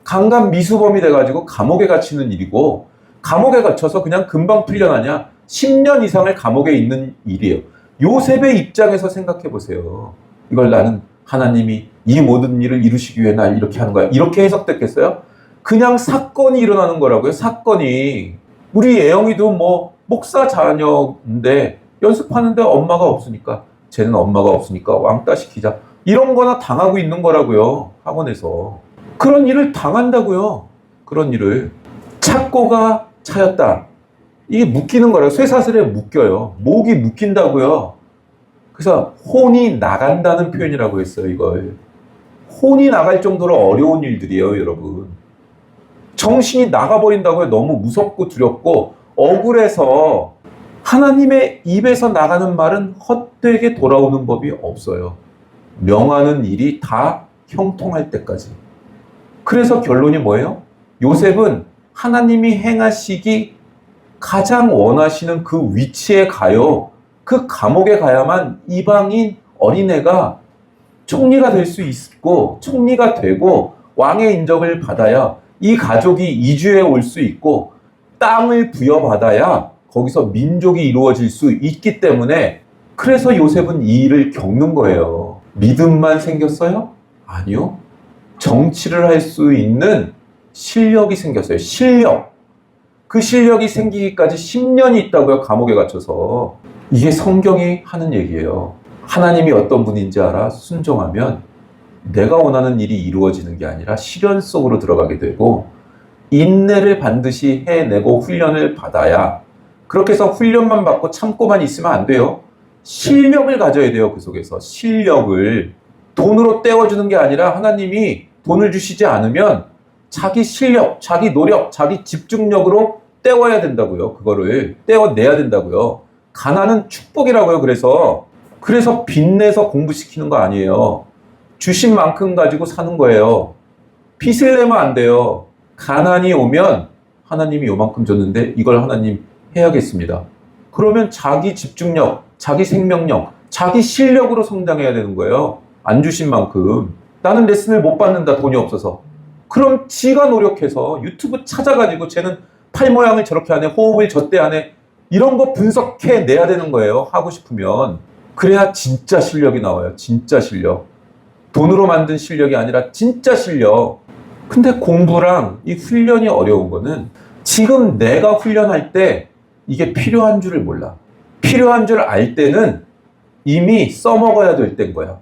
강간 미수범이 돼가지고 감옥에 갇히는 일이고 감옥에 갇혀서 그냥 금방 풀려나냐 10년 이상을 감옥에 있는 일이에요. 요셉의 입장에서 생각해 보세요. 이걸 나는 하나님이 이 모든 일을 이루시기 위해 날 이렇게 하는 거야. 이렇게 해석됐겠어요? 그냥 사건이 일어나는 거라고요. 사건이. 우리 예영이도 뭐 목사 자녀인데 연습하는데 엄마가 없으니까 쟤는 엄마가 없으니까 왕따 시키자. 이런 거나 당하고 있는 거라고요. 학원에서. 그런 일을 당한다고요. 그런 일을. 착고가 차였다. 이게 묶이는 거라고. 쇠사슬에 묶여요. 목이 묶인다고요. 그래서 혼이 나간다는 표현이라고 했어요. 이걸. 혼이 나갈 정도로 어려운 일들이에요. 여러분. 정신이 나가버린다고요. 너무 무섭고 두렵고 억울해서 하나님의 입에서 나가는 말은 헛되게 돌아오는 법이 없어요. 명하는 일이 다 형통할 때까지. 그래서 결론이 뭐예요? 요셉은 하나님이 행하시기 가장 원하시는 그 위치에 가요. 그 감옥에 가야만 이방인 어린애가 총리가 될 수 있고 총리가 되고 왕의 인정을 받아야 이 가족이 이주해 올 수 있고 땅을 부여받아야 거기서 민족이 이루어질 수 있기 때문에 그래서 요셉은 이 일을 겪는 거예요. 믿음만 생겼어요? 아니요. 정치를 할 수 있는 실력이 생겼어요. 실력. 그 실력이 생기기까지 10년이 있다고요. 감옥에 갇혀서. 이게 성경이 하는 얘기예요. 하나님이 어떤 분인지 알아? 순종하면 내가 원하는 일이 이루어지는 게 아니라 시련 속으로 들어가게 되고 인내를 반드시 해내고 훈련을 받아야 그렇게 해서 훈련만 받고 참고만 있으면 안 돼요. 실력을 가져야 돼요. 그 속에서. 실력을. 돈으로 떼어주는 게 아니라 하나님이 돈을 주시지 않으면 자기 실력, 자기 노력, 자기 집중력으로 떼어야 된다고요. 그거를 떼어내야 된다고요. 가난은 축복이라고요. 그래서 빚내서 공부시키는 거 아니에요. 주신 만큼 가지고 사는 거예요. 빚을 내면 안 돼요. 가난이 오면 하나님이 요만큼 줬는데 이걸 하나님 해야겠습니다. 그러면 자기 집중력, 자기 생명력, 자기 실력으로 성장해야 되는 거예요. 안 주신 만큼. 나는 레슨을 못 받는다. 돈이 없어서. 그럼 지가 노력해서 유튜브 찾아가지고 쟤는 팔 모양을 저렇게 하네, 호흡을 저때 하네, 이런 거 분석해 내야 되는 거예요. 하고 싶으면. 그래야 진짜 실력이 나와요. 진짜 실력. 돈으로 만든 실력이 아니라 진짜 실력. 근데 공부랑 이 훈련이 어려운 거는 지금 내가 훈련할 때 이게 필요한 줄을 몰라. 필요한 줄 알 때는 이미 써먹어야 될 때인 거야.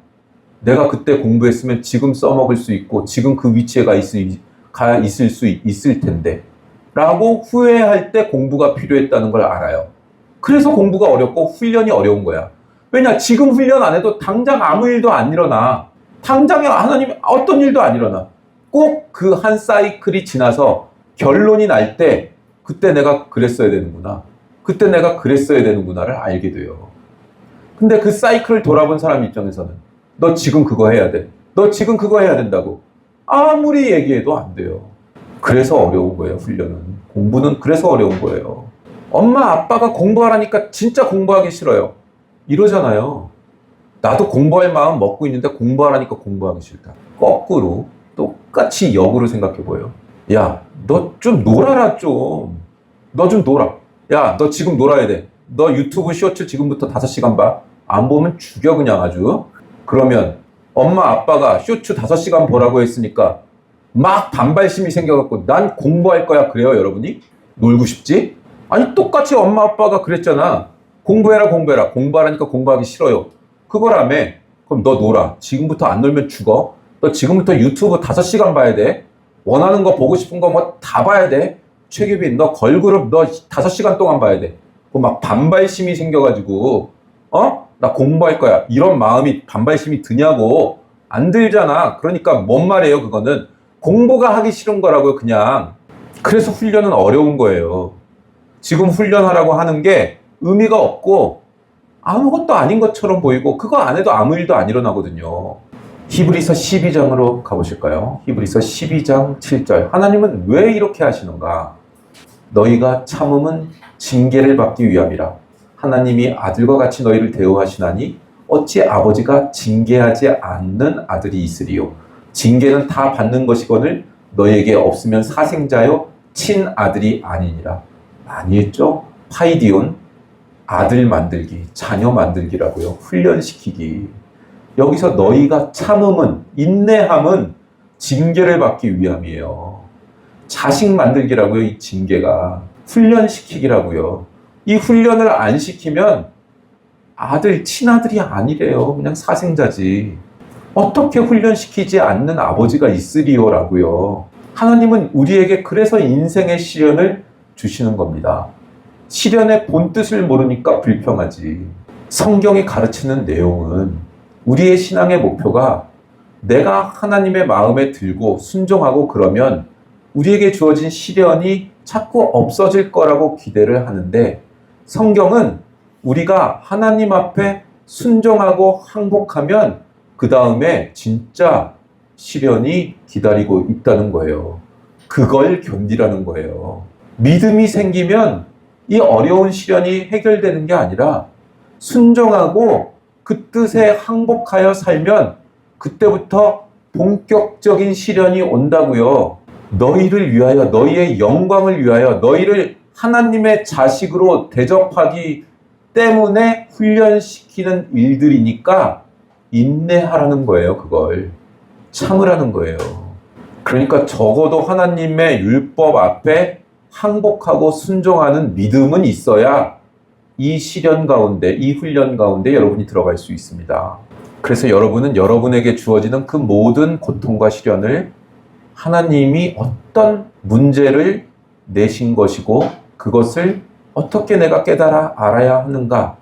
내가 그때 공부했으면 지금 써먹을 수 있고 지금 그 위치에 가 있을 수 있을 텐데 라고 후회할 때 공부가 필요했다는 걸 알아요. 그래서 공부가 어렵고 훈련이 어려운 거야. 왜냐? 지금 훈련 안 해도 당장 아무 일도 안 일어나. 당장에 하나님 어떤 일도 안 일어나. 꼭 그 한 사이클이 지나서 결론이 날 때 그때 내가 그랬어야 되는구나. 그때 내가 그랬어야 되는구나를 알게 돼요. 근데 그 사이클을 돌아본 사람 입장에서는 너 지금 그거 해야 돼. 너 지금 그거 해야 된다고. 아무리 얘기해도 안 돼요. 그래서 어려운 거예요, 훈련은. 공부는 그래서 어려운 거예요. 엄마, 아빠가 공부하라니까 진짜 공부하기 싫어요. 이러잖아요. 나도 공부할 마음 먹고 있는데 공부하라니까 공부하기 싫다. 거꾸로 똑같이 역으로 생각해 보여요. 야, 너 좀 놀아라 좀. 너 좀 놀아. 야, 너 지금 놀아야 돼. 너 유튜브 쇼츠 지금부터 5시간 봐. 안 보면 죽여 그냥 아주. 그러면 엄마 아빠가 쇼츠 5시간 보라고 했으니까 막 반발심이 생겨갖고 난 공부할 거야 그래요 여러분이? 놀고 싶지? 아니 똑같이 엄마 아빠가 그랬잖아. 공부해라 공부해라. 공부하라니까 공부하기 싫어요. 그거라며. 그럼 너 놀아. 지금부터 안 놀면 죽어. 너 지금부터 유튜브 5시간 봐야 돼. 원하는 거 보고 싶은 거 뭐 다 봐야 돼. 최규빈 너 걸그룹 너 5시간 동안 봐야 돼. 그 막 반발심이 생겨가지고 나 공부할 거야. 이런 마음이 반발심이 드냐고. 안 들잖아. 그러니까 뭔 말이에요 그거는. 공부가 하기 싫은 거라고요 그냥. 그래서 훈련은 어려운 거예요. 지금 훈련하라고 하는 게 의미가 없고 아무것도 아닌 것처럼 보이고 그거 안 해도 아무 일도 안 일어나거든요. 히브리서 12장으로 가보실까요? 히브리서 12장 7절. 하나님은 왜 이렇게 하시는가? 너희가 참음은 징계를 받기 위함이라. 하나님이 아들과 같이 너희를 대우하시나니 어찌 아버지가 징계하지 않는 아들이 있으리요. 징계는 다 받는 것이거늘 너희에게 없으면 사생자요 친아들이 아니니라. 많이 했죠? 파이디온, 아들 만들기, 자녀 만들기라고요. 훈련시키기. 여기서 너희가 참음은, 인내함은 징계를 받기 위함이에요. 자식 만들기라고요. 이 징계가. 훈련시키기라고요. 이 훈련을 안 시키면 아들, 친아들이 아니래요. 그냥 사생자지. 어떻게 훈련시키지 않는 아버지가 있으리요라고요. 하나님은 우리에게 그래서 인생의 시련을 주시는 겁니다. 시련의 본뜻을 모르니까 불평하지. 성경이 가르치는 내용은 우리의 신앙의 목표가 내가 하나님의 마음에 들고 순종하고 그러면 우리에게 주어진 시련이 자꾸 없어질 거라고 기대를 하는데, 성경은 우리가 하나님 앞에 순종하고 항복하면 그 다음에 진짜 시련이 기다리고 있다는 거예요. 그걸 견디라는 거예요. 믿음이 생기면 이 어려운 시련이 해결되는 게 아니라 순종하고 그 뜻에 항복하여 살면 그때부터 본격적인 시련이 온다고요. 너희를 위하여, 너희의 영광을 위하여, 너희를 하나님의 자식으로 대접하기 때문에 훈련시키는 일들이니까 인내하라는 거예요. 그걸 참으라는 거예요. 그러니까 적어도 하나님의 율법 앞에 항복하고 순종하는 믿음은 있어야 이 시련 가운데, 이 훈련 가운데 여러분이 들어갈 수 있습니다. 그래서 여러분은 여러분에게 주어지는 그 모든 고통과 시련을 하나님이 어떤 문제를 내신 것이고 그것을 어떻게 내가 깨달아 알아야 하는가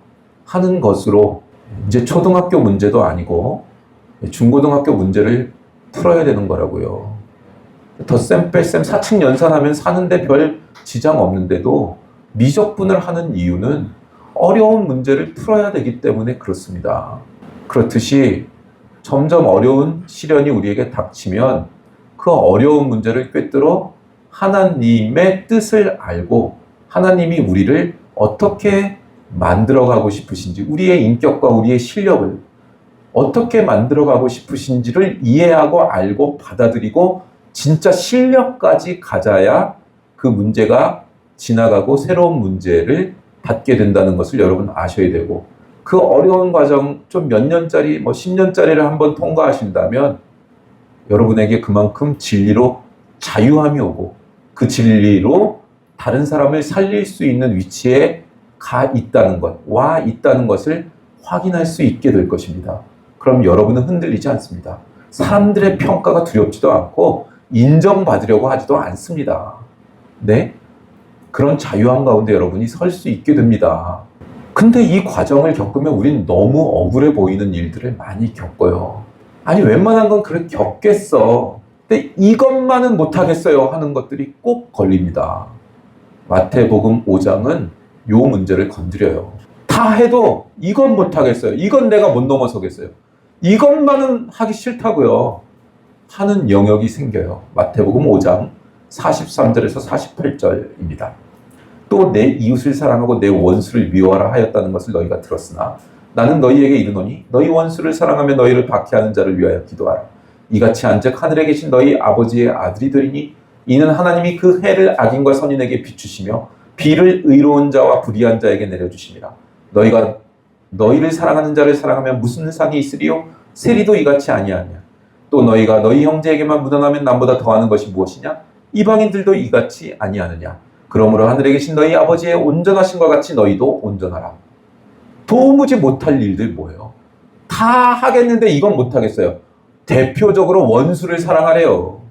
하는 것으로, 이제 초등학교 문제도 아니고 중고등학교 문제를 풀어야 되는 거라고요. 덧셈 뺄셈 사칙 연산하면 사는데 별 지장 없는데도 미적분을 하는 이유는 어려운 문제를 풀어야 되기 때문에 그렇습니다. 그렇듯이 점점 어려운 시련이 우리에게 닥치면 그 어려운 문제를 꿰뚫어 하나님의 뜻을 알고 하나님이 우리를 어떻게 만들어가고 싶으신지, 우리의 인격과 우리의 실력을 어떻게 만들어가고 싶으신지를 이해하고 알고 받아들이고 진짜 실력까지 가져야 그 문제가 지나가고 새로운 문제를 받게 된다는 것을 여러분 아셔야 되고, 그 어려운 과정 좀 몇 년짜리, 10년짜리를 한번 통과하신다면 여러분에게 그만큼 진리로 자유함이 오고 그 진리로 다른 사람을 살릴 수 있는 위치에 가 있다는 것, 와 있다는 것을 확인할 수 있게 될 것입니다. 그럼 여러분은 흔들리지 않습니다. 사람들의 평가가 두렵지도 않고 인정받으려고 하지도 않습니다. 네? 그런 자유함 가운데 여러분이 설 수 있게 됩니다. 근데 이 과정을 겪으면 우린 너무 억울해 보이는 일들을 많이 겪어요. 아니, 웬만한 건 그래 겪겠어. 근데 이것만은 못하겠어요 하는 것들이 꼭 걸립니다. 마태복음 5장은 요 문제를 건드려요. 다 해도 이건 못하겠어요. 이건 내가 못 넘어서겠어요. 이것만은 하기 싫다고요 하는 영역이 생겨요. 마태복음 5장 43절에서 48절입니다. 또 내 이웃을 사랑하고 내 원수를 미워하라 하였다는 것을 너희가 들었으나 나는 너희에게 이르노니 너희 원수를 사랑하며 너희를 박해하는 자를 위하여 기도하라. 이같이 한즉 하늘에 계신 너희 아버지의 아들이 되리니 이는 하나님이 그 해를 악인과 선인에게 비추시며 비를 의로운 자와 불의한 자에게 내려주심이라. 너희가 너희를 사랑하는 자를 사랑하면 무슨 상이 있으리요? 세리도 이같이 아니하냐. 또 너희가 너희 형제에게만 무난하면 남보다 더하는 것이 무엇이냐? 이방인들도 이같이 아니하느냐. 그러므로 하늘에 계신 너희 아버지의 온전하심과 같이 너희도 온전하라. 도무지 못할 일들 뭐예요? 다 하겠는데 이건 못하겠어요. 대표적으로 원수를 사랑하래요.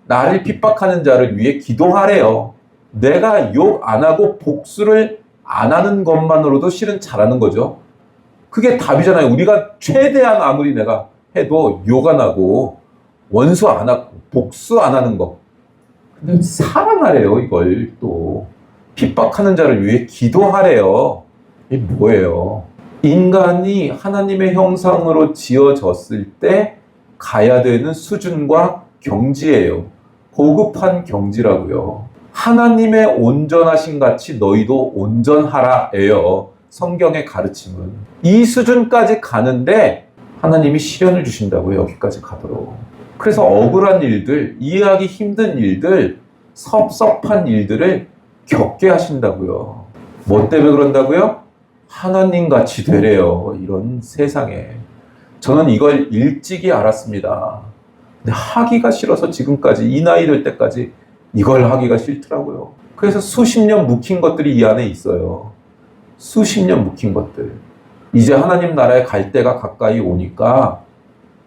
나를 핍박하는 자를 위해 기도하래요. 내가 욕 안 하고 복수를 안 하는 것만으로도 실은 잘하는 거죠. 그게 답이잖아요. 우리가 최대한 아무리 내가 해도 욕 안 하고 원수 안 하고 복수 안 하는 거. 근데 사랑하래요. 이걸 또 핍박하는 자를 위해 기도하래요. 이게 뭐예요? 인간이 하나님의 형상으로 지어졌을 때 가야 되는 수준과 경지예요. 고급한 경지라고요. 하나님의 온전하신 같이 너희도 온전하라예요. 성경의 가르침은. 이 수준까지 가는데 하나님이 시련을 주신다고요. 여기까지 가도록. 그래서 억울한 일들, 이해하기 힘든 일들, 섭섭한 일들을 겪게 하신다고요. 뭐 때문에 그런다고요? 하나님같이 되래요. 이런 세상에. 저는 이걸 일찍이 알았습니다. 근데 하기가 싫어서 지금까지 이 나이 될 때까지 이걸 하기가 싫더라고요. 그래서 수십 년 묵힌 것들이 이 안에 있어요. 수십 년 묵힌 것들. 이제 하나님 나라에 갈 때가 가까이 오니까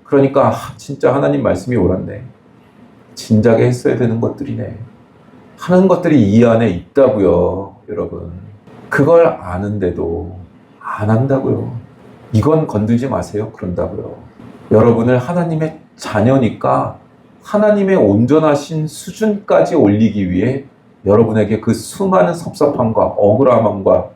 그러니까 진짜 하나님 말씀이 옳았네. 진작에 했어야 되는 것들이네. 하는 것들이 이 안에 있다고요. 여러분. 그걸 아는데도 안 한다고요. 이건 건들지 마세요. 그런다고요. 여러분을 하나님의 자녀니까 하나님의 온전하신 수준까지 올리기 위해 여러분에게 그 수많은 섭섭함과 억울함과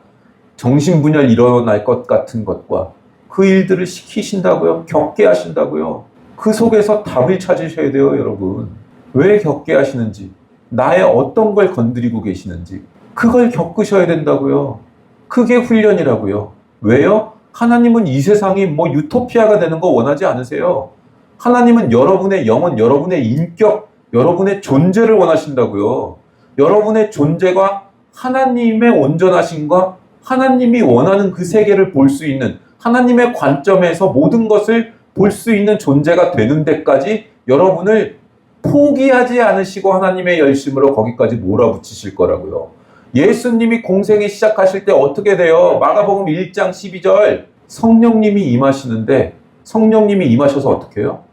정신분열 일어날 것 같은 것과 그 일들을 시키신다고요. 겪게 하신다고요. 그 속에서 답을 찾으셔야 돼요. 여러분. 왜 겪게 하시는지, 나의 어떤 걸 건드리고 계시는지 그걸 겪으셔야 된다고요. 그게 훈련이라고요. 왜요? 하나님은 이 세상이 뭐 유토피아가 되는 거 원하지 않으세요. 하나님은 여러분의 영혼, 여러분의 인격, 여러분의 존재를 원하신다고요. 여러분의 존재가 하나님의 온전하심과 하나님이 원하는 그 세계를 볼 수 있는, 하나님의 관점에서 모든 것을 볼 수 있는 존재가 되는 데까지 여러분을 포기하지 않으시고 하나님의 열심으로 거기까지 몰아붙이실 거라고요. 예수님이 공생에 시작하실 때 어떻게 돼요? 마가복음 1장 12절 성령님이 임하시는데 성령님이 임하셔서 어떻게 해요?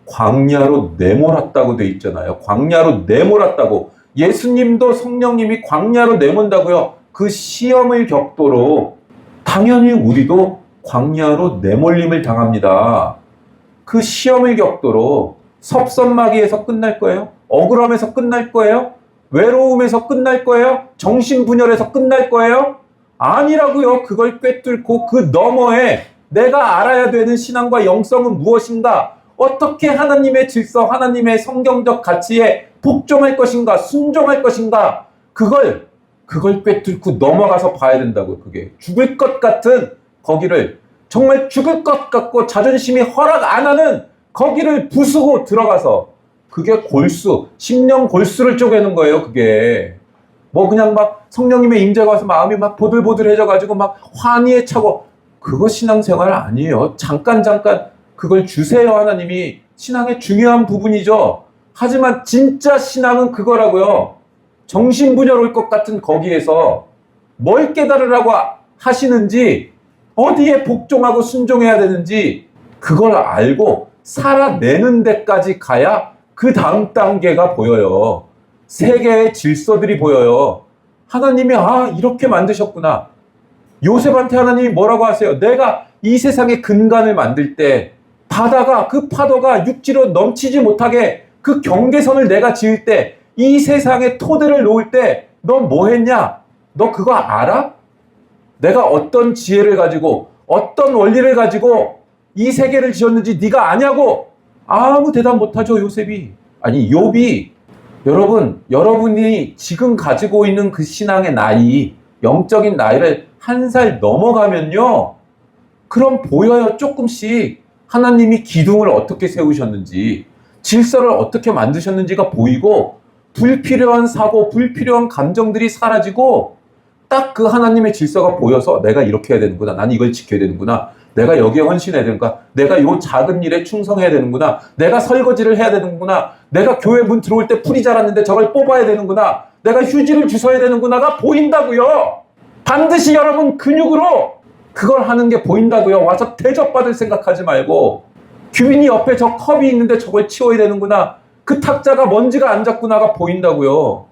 광야로 내몰았다고 돼 있잖아요. 광야로 내몰았다고. 예수님도 성령님이 광야로 내몬다고요. 그 시험을 겪도록 당연히 우리도 광야로 내몰림을 당합니다. 그 시험을 겪도록 섭섭마귀에서 끝날 거예요? 억울함에서 끝날 거예요? 외로움에서 끝날 거예요? 정신분열에서 끝날 거예요? 아니라고요. 그걸 꿰뚫고 그 너머에 내가 알아야 되는 신앙과 영성은 무엇인가? 어떻게 하나님의 질서, 하나님의 성경적 가치에 복종할 것인가? 순종할 것인가? 그걸 꿰뚫고 넘어가서 봐야 된다고요. 그게 죽을 것 같은 거기를, 정말 죽을 것 같고 자존심이 허락 안 하는 거기를 부수고 들어가서, 그게 골수, 심령 골수를 쪼개는 거예요. 그게 뭐 그냥 막 성령님의 임재가 와서 마음이 막 보들보들해져 가지고 막 환희에 차고, 그거 신앙생활 아니에요. 잠깐 그걸 주세요. 하나님이 신앙의 중요한 부분이죠. 하지만 진짜 신앙은 그거라고요. 정신분열 올 것 같은 거기에서 뭘 깨달으라고 하시는지, 어디에 복종하고 순종해야 되는지 그걸 알고 살아내는 데까지 가야 그 다음 단계가 보여요. 세계의 질서들이 보여요. 하나님이 이렇게 만드셨구나. 요셉한테 하나님이 뭐라고 하세요? 내가 이 세상의 근간을 만들 때 바다가, 그 파도가 육지로 넘치지 못하게 그 경계선을 내가 지을 때, 이 세상의 토대를 놓을 때 너 뭐 했냐? 너 그거 알아? 내가 어떤 지혜를 가지고 어떤 원리를 가지고 이 세계를 지었는지 네가 아냐고. 아무 대답 못하죠. 요셉이. 아니 욥이. 여러분, 여러분이 지금 가지고 있는 그 신앙의 나이, 영적인 나이를 한 살 넘어가면요, 그럼 보여요. 조금씩 하나님이 기둥을 어떻게 세우셨는지, 질서를 어떻게 만드셨는지가 보이고, 불필요한 사고, 불필요한 감정들이 사라지고 딱 그 하나님의 질서가 보여서 내가 이렇게 해야 되는구나. 난 이걸 지켜야 되는구나. 내가 여기에 헌신해야 되는구나. 내가 이 작은 일에 충성해야 되는구나. 내가 설거지를 해야 되는구나. 내가 교회 문 들어올 때 풀이 자랐는데 저걸 뽑아야 되는구나. 내가 휴지를 주워야 되는구나가 보인다고요. 반드시 여러분 근육으로 그걸 하는 게 보인다고요. 와서 대접받을 생각하지 말고, 규빈이 옆에 저 컵이 있는데 저걸 치워야 되는구나. 그 탁자가 먼지가 앉았구나가 보인다고요.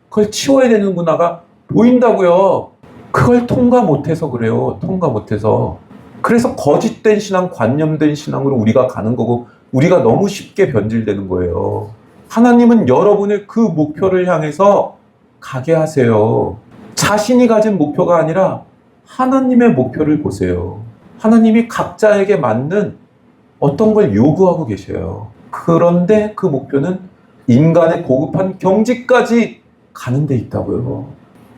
그걸 치워야 되는구나가 보인다고요. 그걸 통과 못해서 그래요. 통과 못해서. 그래서 거짓된 신앙, 관념된 신앙으로 우리가 가는 거고, 우리가 너무 쉽게 변질되는 거예요. 하나님은 여러분을 그 목표를 향해서 가게 하세요. 자신이 가진 목표가 아니라 하나님의 목표를 보세요. 하나님이 각자에게 맞는 어떤 걸 요구하고 계셔요. 그런데 그 목표는 인간의 고급한 경지까지 가는 데 있다고요.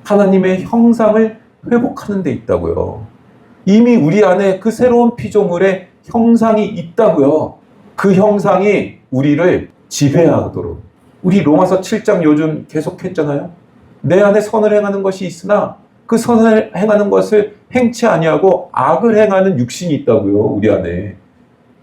하나님의 형상을 회복하는 데 있다고요. 이미 우리 안에 그 새로운 피조물의 형상이 있다고요. 그 형상이 우리를 지배하도록. 우리 로마서 7장 요즘 계속 했잖아요. 내 안에 선을 행하는 것이 있으나 그 선을 행하는 것을 행치 아니하고 악을 행하는 육신이 있다고요. 우리 안에.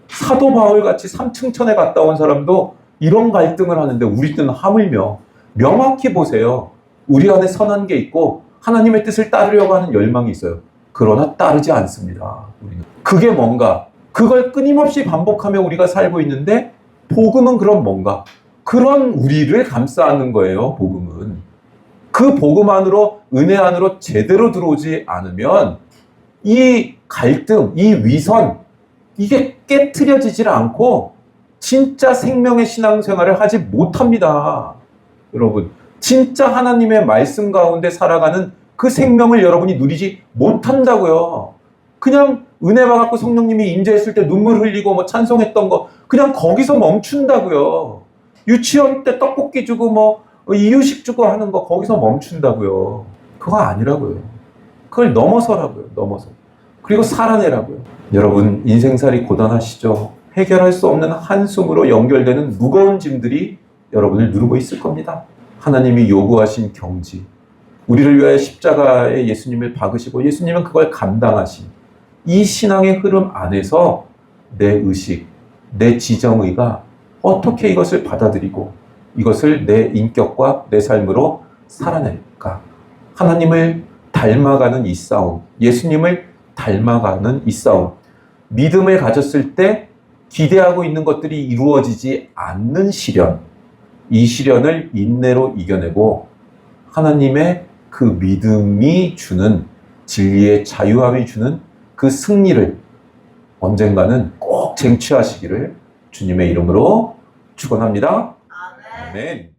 사도 바울같이 삼층천에 갔다 온 사람도 이런 갈등을 하는데 우리는 하물며 명확히 보세요. 우리 안에 선한 게 있고 하나님의 뜻을 따르려고 하는 열망이 있어요. 그러나 따르지 않습니다. 우리는. 그게 뭔가? 그걸 끊임없이 반복하며 우리가 살고 있는데 복음은 그럼 뭔가? 그런 우리를 감싸 안는 거예요. 복음은. 그 복음 안으로, 은혜 안으로 제대로 들어오지 않으면 이 갈등, 이 위선, 이게 깨트려지질 않고 진짜 생명의 신앙생활을 하지 못합니다. 여러분, 진짜 하나님의 말씀 가운데 살아가는 그 생명을 여러분이 누리지 못한다고요. 그냥 은혜 받았고 성령님이 임재했을 때 눈물 흘리고 뭐 찬송했던 거 그냥 거기서 멈춘다고요. 유치원 때 떡볶이 주고 뭐 이유식 주고 하는 거 거기서 멈춘다고요. 그거 아니라고요. 그걸 넘어서라고요. 넘어서. 그리고 살아내라고요. 여러분, 인생살이 고단하시죠? 해결할 수 없는 한숨으로 연결되는 무거운 짐들이 여러분을 누르고 있을 겁니다. 하나님이 요구하신 경지, 우리를 위하여 십자가에 예수님을 박으시고 예수님은 그걸 감당하신 이 신앙의 흐름 안에서 내 의식, 내 지정의가 어떻게 이것을 받아들이고 이것을 내 인격과 내 삶으로 살아낼까? 하나님을 닮아가는 이 싸움, 예수님을 닮아가는 이 싸움, 믿음을 가졌을 때 기대하고 있는 것들이 이루어지지 않는 시련, 이 시련을 인내로 이겨내고 하나님의 그 믿음이 주는 진리의 자유함이 주는 그 승리를 언젠가는 꼭 쟁취하시기를 주님의 이름으로 축원합니다. 아멘.